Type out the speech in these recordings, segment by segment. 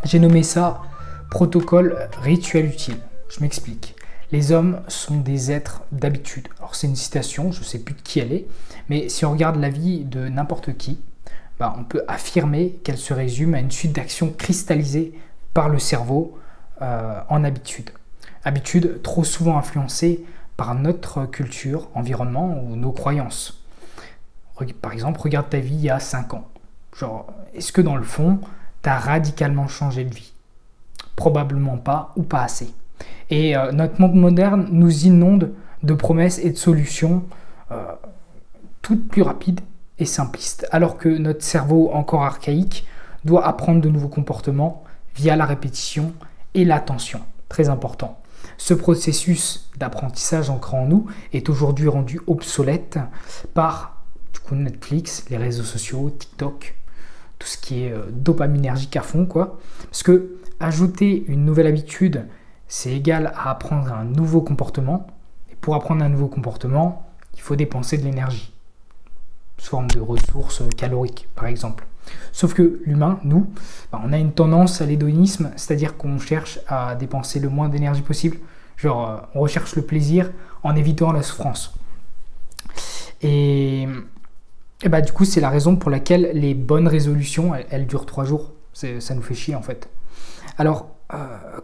J'ai nommé ça protocole rituel utile. Je m'explique. Les hommes sont des êtres d'habitude. Alors c'est une citation, je ne sais plus de qui elle est, mais si on regarde la vie de n'importe qui, on peut affirmer qu'elle se résume à une suite d'actions cristallisées par le cerveau en habitude. Habitude trop souvent influencée par notre culture, environnement ou nos croyances. Par exemple, regarde ta vie il y a 5 ans. Genre, est-ce que dans le fond, tu as radicalement changé de vie? Probablement pas ou pas assez. Et notre monde moderne nous inonde de promesses et de solutions toutes plus rapides et simplistes, alors que notre cerveau encore archaïque doit apprendre de nouveaux comportements via la répétition et l'attention. Très important. Ce processus d'apprentissage ancré en nous est aujourd'hui rendu obsolète par Netflix, les réseaux sociaux, TikTok, tout ce qui est dopaminergique à fond, quoi. Parce que ajouter une nouvelle habitude, c'est égal à apprendre un nouveau comportement. Et pour apprendre un nouveau comportement, il faut dépenser de l'énergie, sous forme de ressources caloriques, par exemple. Sauf que l'humain, nous, on a une tendance à l'hédonisme, c'est-à-dire qu'on cherche à dépenser le moins d'énergie possible. Genre, on recherche le plaisir en évitant la souffrance. Et du coup, c'est la raison pour laquelle les bonnes résolutions, elles durent 3 jours. Ça nous fait chier, en fait. Alors,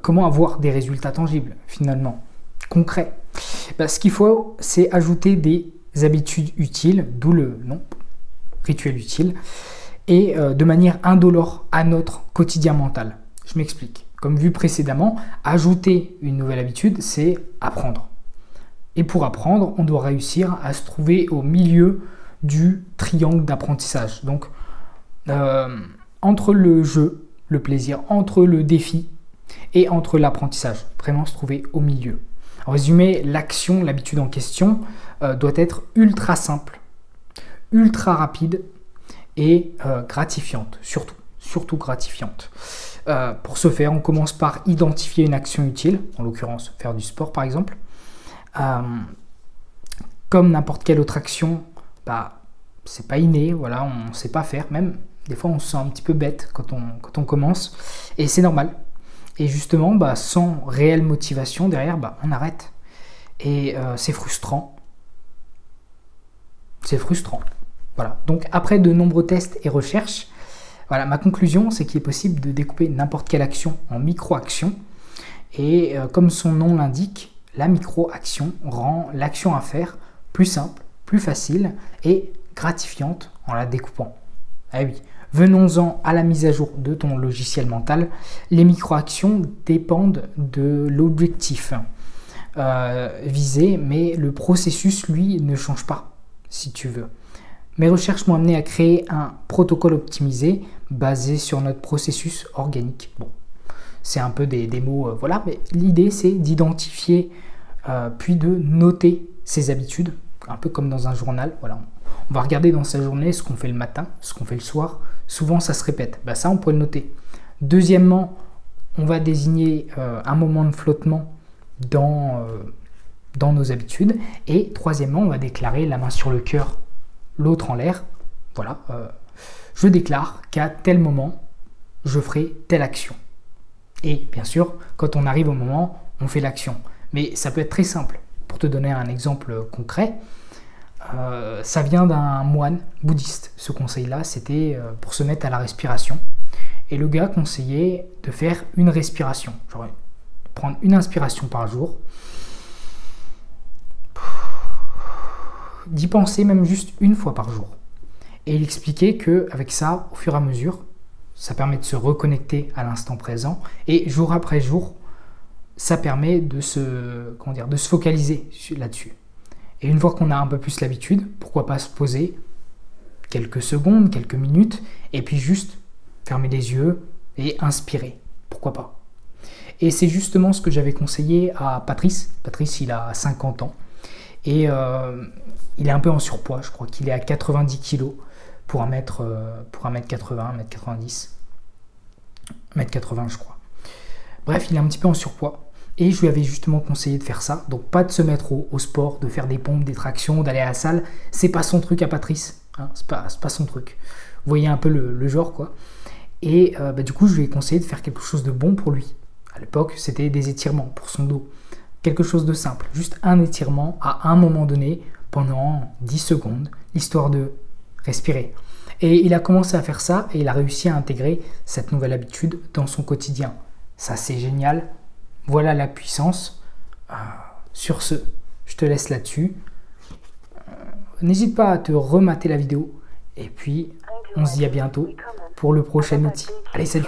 comment avoir des résultats tangibles, finalement, concrets? Ce qu'il faut, c'est ajouter des habitudes utiles, d'où le nom, rituel utile, et de manière indolore à notre quotidien mental. Je m'explique. Comme vu précédemment, ajouter une nouvelle habitude, c'est apprendre. Et pour apprendre, on doit réussir à se trouver au milieu du triangle d'apprentissage. Donc, entre le jeu, le plaisir, entre le défi et entre l'apprentissage. Vraiment se trouver au milieu. En résumé, l'action, l'habitude en question, doit être ultra simple, ultra rapide et gratifiante, surtout gratifiante. Pour ce faire, on commence par identifier une action utile, en l'occurrence faire du sport par exemple. Comme n'importe quelle autre action, c'est pas inné, voilà, on ne sait pas faire, même des fois on se sent un petit peu bête quand on commence, et c'est normal. Et justement, sans réelle motivation derrière, on arrête. Et c'est frustrant. C'est frustrant. Voilà. Donc après de nombreux tests et recherches, voilà, ma conclusion, c'est qu'il est possible de découper n'importe quelle action en micro-actions. Et comme son nom l'indique, la micro-action rend l'action à faire plus simple, plus facile et gratifiante en la découpant. Ah oui. Venons-en à la mise à jour de ton logiciel mental. Les micro-actions dépendent de l'objectif visé, mais le processus, lui, ne change pas, si tu veux. Mes recherches m'ont amené à créer un protocole optimisé basé sur notre processus organique. Bon, c'est un peu des mots, voilà, mais l'idée, c'est d'identifier puis de noter ses habitudes, un peu comme dans un journal. Voilà, on va regarder dans sa journée ce qu'on fait le matin, ce qu'on fait le soir. Souvent, ça se répète. Ça, on peut le noter. Deuxièmement, on va désigner un moment de flottement dans nos habitudes. Et troisièmement, on va déclarer la main sur le cœur, l'autre en l'air. Voilà, je déclare qu'à tel moment, je ferai telle action. Et bien sûr, quand on arrive au moment, on fait l'action. Mais ça peut être très simple. Pour te donner un exemple concret, ça vient d'un moine bouddhiste. Ce conseil-là, c'était pour se mettre à la respiration. Et le gars conseillait de faire une respiration. Genre, prendre une inspiration par jour. D'y penser même juste une fois par jour. Et il expliquait qu'avec ça, au fur et à mesure, ça permet de se reconnecter à l'instant présent. Et jour après jour, ça permet de se focaliser là-dessus. Et une fois qu'on a un peu plus l'habitude, pourquoi pas se poser quelques secondes, quelques minutes, et puis juste fermer les yeux et inspirer. Pourquoi pas? Et c'est justement ce que j'avais conseillé à Patrice. Patrice, il a 50 ans. Et il est un peu en surpoids. Je crois qu'il est à 90 kg pour 1m80, 1m90. 1m80, je crois. Bref, il est un petit peu en surpoids. Et je lui avais justement conseillé de faire ça. Donc pas de se mettre au sport, de faire des pompes, des tractions, d'aller à la salle. C'est pas son truc à Patrice. Hein, c'est pas son truc. Vous voyez un peu le genre, quoi. Et du coup, je lui ai conseillé de faire quelque chose de bon pour lui. À l'époque, c'était des étirements pour son dos. Quelque chose de simple, juste un étirement à un moment donné pendant 10 secondes, histoire de respirer. Et il a commencé à faire ça et il a réussi à intégrer cette nouvelle habitude dans son quotidien. Ça, c'est génial. Voilà la puissance. Sur ce, je te laisse là-dessus. N'hésite pas à te remater la vidéo. Et puis, on se dit à bientôt pour le prochain outil. Allez, salut!